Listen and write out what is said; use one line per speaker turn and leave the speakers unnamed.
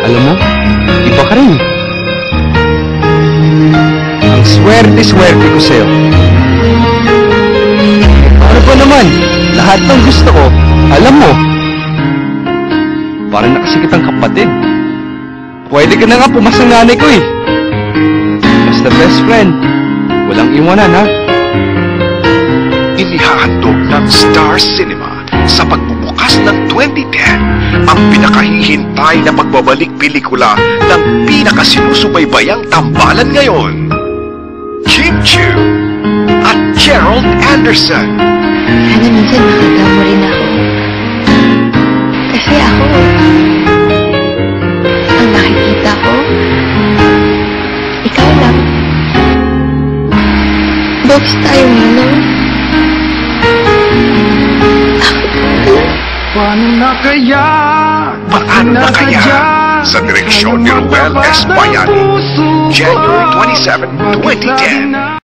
Alam mo, iba ka rin. Ang swerte-swerte ko sa'yo. Ano pa naman, lahat ng gusto ko, alam mo. Parang nakasikip ang kapatid. Pwede ka na nga pumasang nanay ko eh. Basta best friend, walang iwanan ha.
Inihahandog ng Star Cinema sa pagbubukas ng 2010 ang pinakahihintay na pagbabalik pelikula ng pinakasinusubaybayang tambalan ngayon. Kim Chiu at Gerald Anderson.
Sana minsan makita mo rin ako. Kasi ako, ang nakikita ko, ikaw lang. Dogs tayo nga lang.
Paano na kaya?
Paano na kaya? Sa direksyon ni Ruel S. Bayani. January 27, 2010.